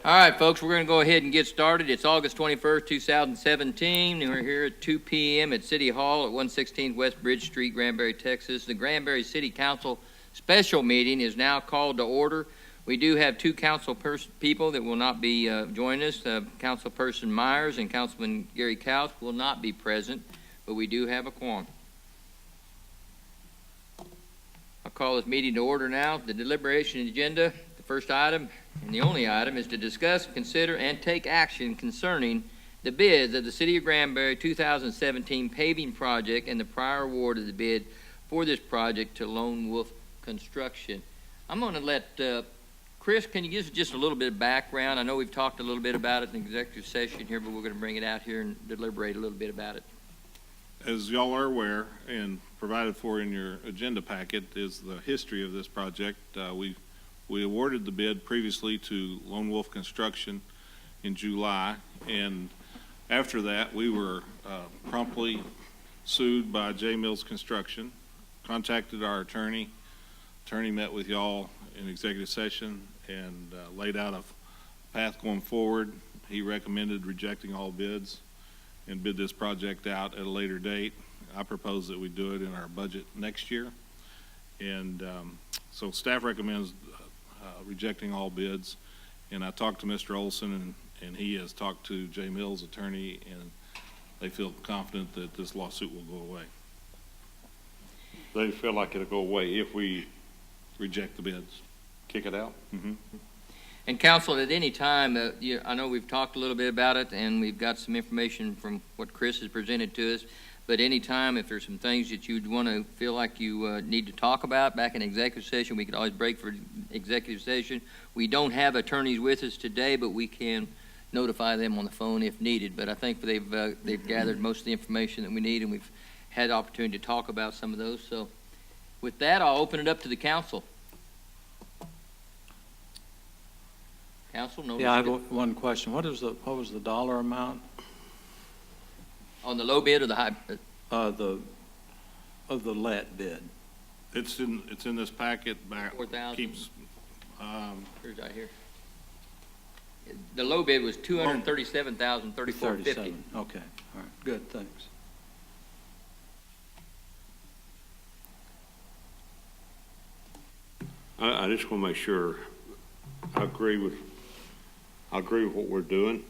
All right, folks, we're going to go ahead and get started. It's August 21st, 2017, and we're here at 2 p.m. at City Hall at 116 West Bridge Street, Granbury, Texas. The Granbury City Council special meeting is now called to order. We do have two council people that will not be joining us. Councilperson Myers and Councilman Gary Couch will not be present, but we do have a quorum. I'll call this meeting to order now. The deliberation agenda, the first item and the only item, is to discuss, consider, and take action concerning the bids of the City of Granbury 2017 paving project and the prior award of the bid for this project to Lone Wolf Construction. I'm going to let Chris, can you give us just a little bit of background? I know we've talked a little bit about it in executive session here, but we're going to bring it out here and deliberate a little bit about it. As y'all are aware and provided for in your agenda packet is the history of this project. We awarded the bid previously to Lone Wolf Construction in July, and after that we were promptly sued by J. Mills Construction, contacted our attorney. Attorney met with y'all in executive session and laid out a path going forward. He recommended rejecting all bids and bid this project out at a later date. I propose that we do it in our budget next year. And so staff recommends rejecting all bids. And I talked to Mr. Olson, and he has talked to J. Mills' attorney, and they feel confident that this lawsuit will go away. They feel like it'll go away if we Reject the bids. kick it out? Mm-hmm. And council, at any time, I know we've talked a little bit about it, and we've got some information from what Chris has presented to us, but any time, if there's some things that you'd want to feel like you need to talk about back in executive session, we could always break for executive session. We don't have attorneys with us today, but we can notify them on the phone if needed. But I think they've gathered most of the information that we need, and we've had the opportunity to talk about some of those. So with that, I'll open it up to the council. Council, no. Yeah, I have one question. What was the dollar amount? On the low bid or the high? Of the let bid. It's in this packet. Back 4,000. Keeps. Here's right here. The low bid was $237,034.50. Okay, all right, good, thanks. I just want to make sure I agree with what we're doing.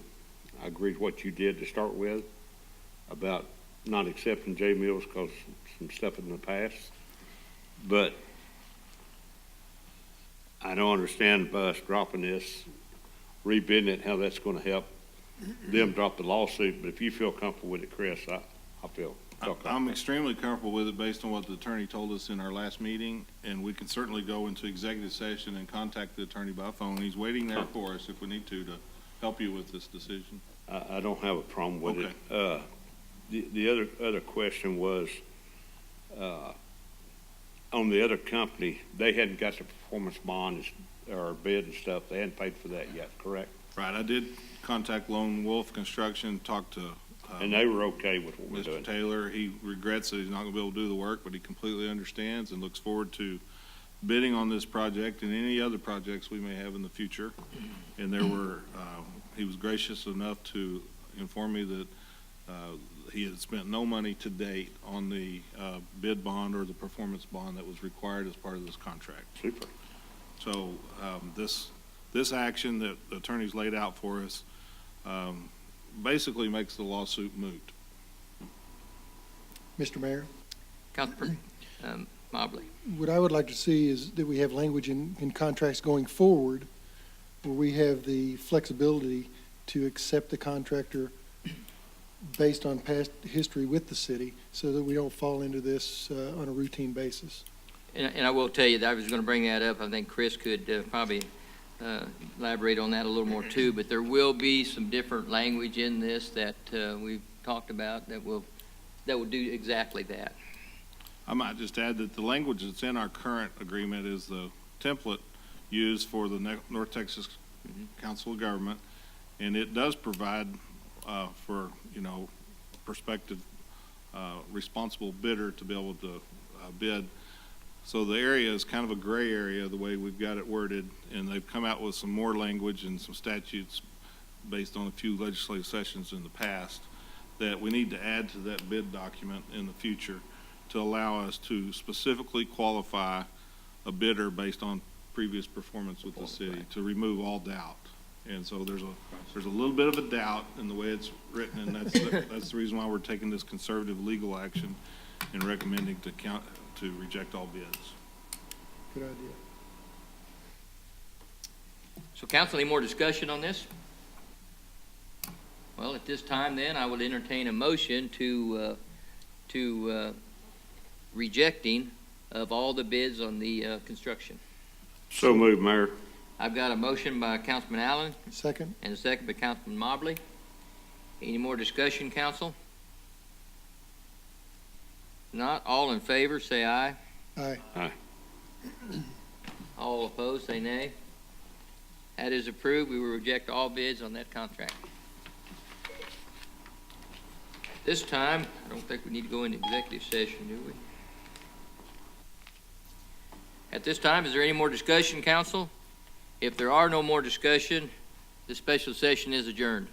I agree with what you did to start with about not accepting J. Mills because some stuff in the past. But I don't understand us dropping this, rebidding it, how that's going to help them drop the lawsuit. But if you feel comfortable with it, Chris, I feel comfortable. I'm extremely comfortable with it based on what the attorney told us in our last meeting, and we can certainly go into executive session and contact the attorney by phone. He's waiting there for us if we need to help you with this decision. I don't have a problem with Okay. it. The other question was on the other company, they hadn't got the performance bond or bid and stuff. They hadn't paid for that yet, correct? Right. I did contact Lone Wolf Construction, talk to And they were okay with what we're Mr. doing. Taylor. He regrets that he's not going to be able to do the work, but he completely understands and looks forward to bidding on this project and any other projects we may have in the future. And he was gracious enough to inform me that he had spent no money to date on the bid bond or the performance bond that was required as part of this contract. Super. So this action that the attorneys laid out for us basically makes the lawsuit moot. Mr. Mayor, Councilperson Mobley. what I would like to see is that we have language in contracts going forward where we have the flexibility to accept the contractor based on past history with the city so that we don't fall into this on a routine basis. And I will tell you that I was going to bring that up. I think Chris could probably elaborate on that a little more too, but there will be some different language in this that we've talked about that will do exactly that. I might just add that the language that's in our current agreement is the template used for the North Texas Council of Government, and it does provide for prospective responsible bidder to be able to bid So the area is kind of a gray area, the way we've got it worded, and they've come out with some more language and some statutes based on a few legislative sessions in the past that we need to add to that bid document in the future to allow us to specifically qualify a bidder based on previous performance with the city, to remove all doubt. And so there's a little bit of a doubt in the way it's written, and that's the reason why we're taking this conservative legal action and recommending to reject all bids. Good idea. So council, any more discussion on this? Well, at this time then, I would entertain a motion to rejecting of all the bids on the construction. So moved, Mayor. I've got a motion by Councilman Allen Second? and a second by Councilman Mobley. Any more discussion, council? Not all in favor, say aye. Aye. Aye. All opposed, say nay. That is approved. We will reject all bids on that contract. This time, I don't think we need to go into executive session, do we? At this time, is there any more discussion, council? If there are no more discussion, this special session is adjourned.